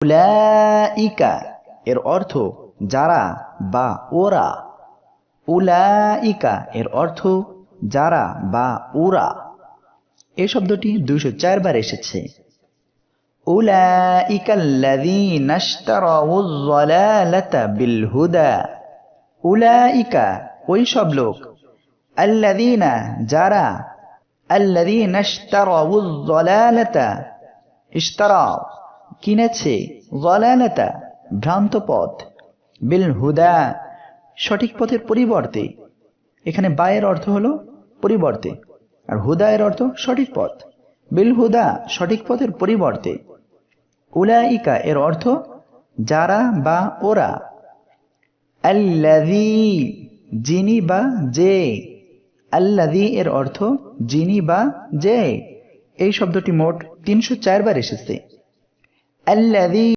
উলাইকা এর অর্থ যারা বা ওরা। উলাইকা এর অর্থ যারা বা ওরা। এই শব্দটি 204 বার এসেছে। উলাইকা আল্লাযীনা ইশতারাউয যালালাতা বিল হুদা। উলাইকা ওই সব লোক, আল্লাযীনা যারা, আল্লাযীনা ইশতারাউয যালালাতা ইশতারাউ কিনেছে, যালালাতা ভ্রান্ত পথ, বিল হুদা সঠিক পথের পরিবর্তে। এখানে বায়ের অর্থ হলো পরিবর্তে, আর হুদা এর অর্থ সঠিক পথ। বিল হুদা সঠিক পথের পরিবর্তে। উলাইকা এর অর্থ যারা বা ওরা। আল্লাযী যিনি বা যে। আল্লাযী এর অর্থ যিনি বা যে। এই শব্দটি মোট 304 বার এসেছে। আল্লাযী